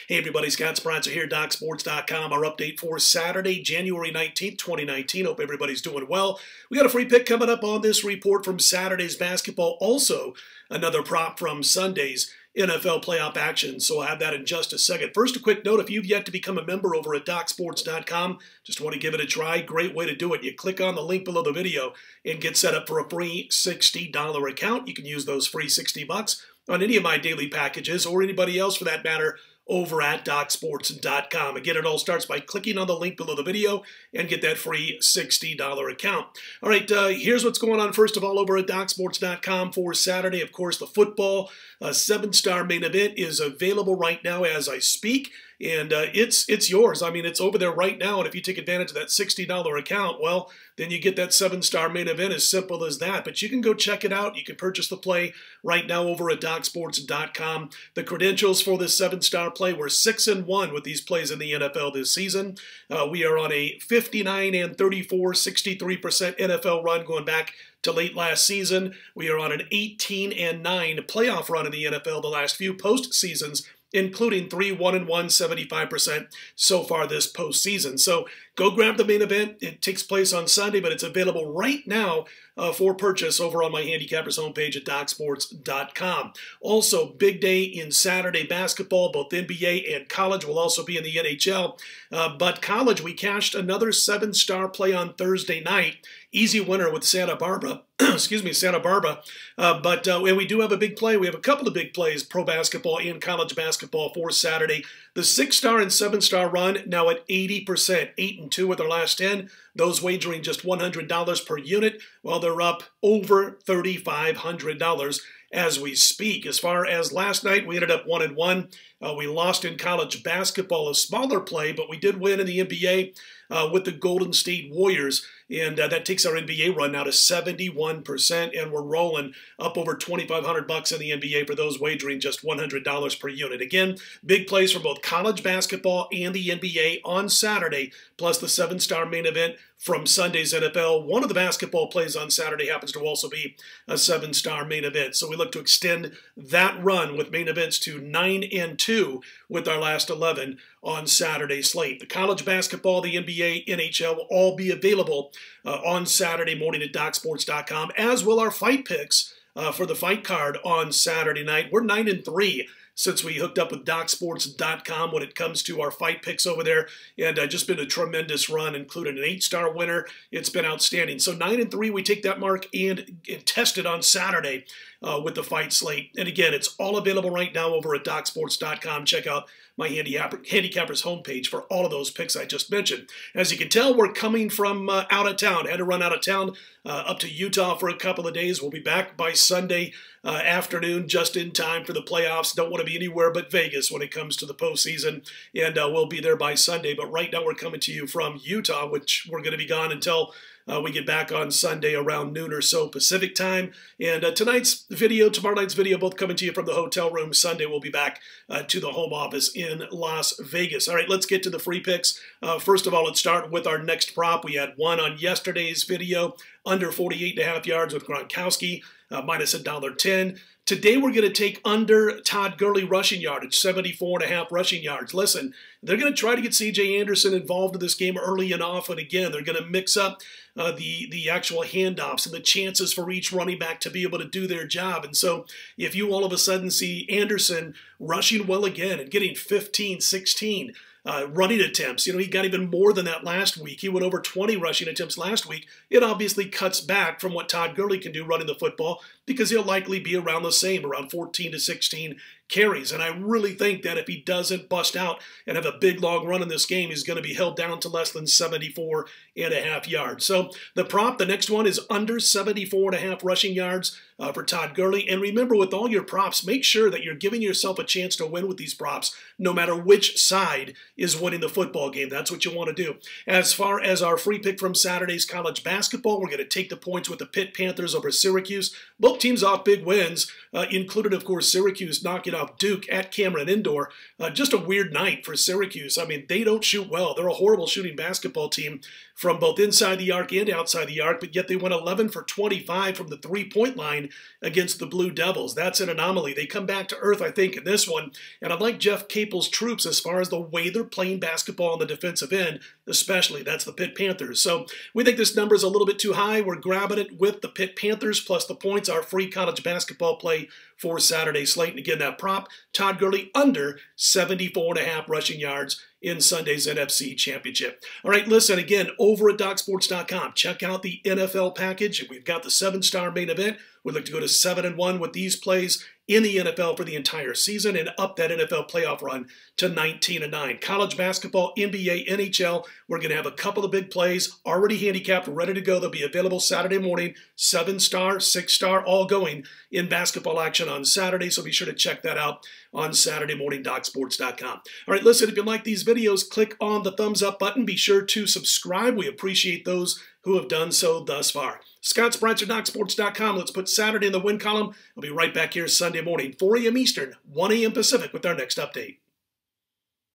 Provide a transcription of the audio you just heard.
Hey everybody, Scott Spreitzer here, DocSports.com. Our update for Saturday, January 19th, 2019. Hope everybody's doing well. We got a free pick coming up on this report from Saturday's basketball. Also, another prop from Sunday's NFL playoff action. So I'll have that in just a second. First, a quick note, if you've yet to become a member over at DocSports.com, just want to give it a try. Great way to do it. You click on the link below the video and get set up for a free $60 account. You can use those free $60 on any of my daily packages or anybody else for that matter over at DocSports.com. Again, it all starts by clicking on the link below the video and get that free $60 account. All right, here's what's going on first of all over at DocSports.com for Saturday. Of course, the football 7-star main event is available right now as I speak. And it's yours. I mean, it's over there right now. And if you take advantage of that $60 account, well, then you get that 7-star main event, as simple as that. But you can go check it out. You can purchase the play right now over at DocSports.com. The credentials for this 7-star play, we're 6-1 with these plays in the NFL this season. We are on a 59-34, 63% NFL run going back to late last season. We are on an 18-9 playoff run in the NFL the last few postseasons, including 3 1-1, 75% so far this postseason. So go grab the main event. It takes place on Sunday, but it's available right now for purchase over on my handicappers homepage at DocSports.com. Also, big day in Saturday basketball. Both NBA and college will also be in the NHL. But college, we cashed another 7-star play on Thursday night. Easy winner with Santa Barbara. Excuse me, Santa Barbara. And we do have a big play. We have a couple of big plays, pro basketball and college basketball for Saturday. The 6-star and 7-star run now at 80%, 8-2 with our last 10. Those wagering just $100 per unit, while they're up over $3,500 as we speak. As far as last night, we ended up 1-1. We lost in college basketball, a smaller play, but we did win in the NBA with the Golden State Warriors. And that takes our NBA run now to 71%, and we're rolling up over $2,500 in the NBA for those wagering just $100 per unit. Again, big plays for both college basketball and the NBA on Saturday, plus the 7-star main event from Sunday's NFL. One of the basketball plays on Saturday happens to also be a 7-star main event. So we look to extend that run with main events to 9-2 with our last 11 on Saturday's slate. The college basketball, the NBA, NHL will all be available on Saturday morning at DocSports.com, as will our fight picks for the fight card on Saturday night. We're 9-3 since we hooked up with DocSports.com when it comes to our fight picks over there, and just been a tremendous run, including an 8-star winner. It's been outstanding. So 9-3, we take that mark and test it on Saturday with the fight slate. And again, it's all available right now over at DocSports.com. Check out my handicappers homepage for all of those picks I just mentioned. As you can tell, we're coming from out of town. Had to run out of town up to Utah for a couple of days. We'll be back by Sunday afternoon, just in time for the playoffs. Don't want to be anywhere but Vegas when it comes to the postseason, and we'll be there by Sunday. But right now we're coming to you from Utah, which we're going to be gone until we get back on Sunday around noon or so Pacific time. And tonight's video, tomorrow night's video, both coming to you from the hotel room. Sunday we'll be back to the home office in Las Vegas. All right, let's get to the free picks. First of all, let's start with our next prop. We had one on yesterday's video, under 48.5 yards with Gronkowski, minus $1.10. Today we're going to take under Todd Gurley rushing yardage, 74.5 rushing yards. Listen, they're going to try to get C.J. Anderson involved in this game early and often. Again, they're going to mix up the actual handoffs and the chances for each running back to be able to do their job. And so if you all of a sudden see Anderson rushing well again and getting 15, 16 running attempts, he got even more than that last week. He went over 20 rushing attempts last week. It obviously cuts back from what Todd Gurley can do running the football, because he'll likely be around the same, around 14 to 16 carries. And I really think that if he doesn't bust out and have a big, long run in this game, he's going to be held down to less than 74.5 yards. So the prop, the next one, is under 74.5 rushing yards for Todd Gurley. And remember, with all your props, make sure that you're giving yourself a chance to win with these props, no matter which side is winning the football game. That's what you want to do. As far as our free pick from Saturday's college basketball, we're going to take the points with the Pitt Panthers over Syracuse. Both both teams off big wins, included, of course, Syracuse knocking off Duke at Cameron Indoor. Just a weird night for Syracuse. I mean, they don't shoot well. They're a horrible shooting basketball team from both inside the arc and outside the arc, but yet they went 11 for 25 from the three-point line against the Blue Devils. That's an anomaly. They come back to earth, I think, in this one. And I like Jeff Capel's troops as far as the way they're playing basketball on the defensive end, especially. That's the Pitt Panthers. So we think this number is a little bit too high. We're grabbing it with the Pitt Panthers plus the points, our free college basketball play for Saturday slate. And again, that prop, Todd Gurley under 74.5 rushing yards in Sunday's NFC Championship. All right, listen, again, over at DocSports.com, check out the NFL package. We've got the 7-star main event. We'd like to go to 7-1 with these plays in the NFL for the entire season and up that NFL playoff run to 19-9. College basketball, NBA, NHL, we're going to have a couple of big plays already handicapped, ready to go. They'll be available Saturday morning, 7-star, 6-star, all going in basketball action on Saturday, so be sure to check that out on Saturday morning, DocSports.com. All right, listen, if you like these videos, click on the thumbs up button. Be sure to subscribe. We appreciate those who have done so thus far. Scott Spreitzer, DocSports.com. Let's put Saturday in the win column. I'll be right back here Sunday morning, 4 a.m. Eastern, 1 a.m. Pacific with our next update.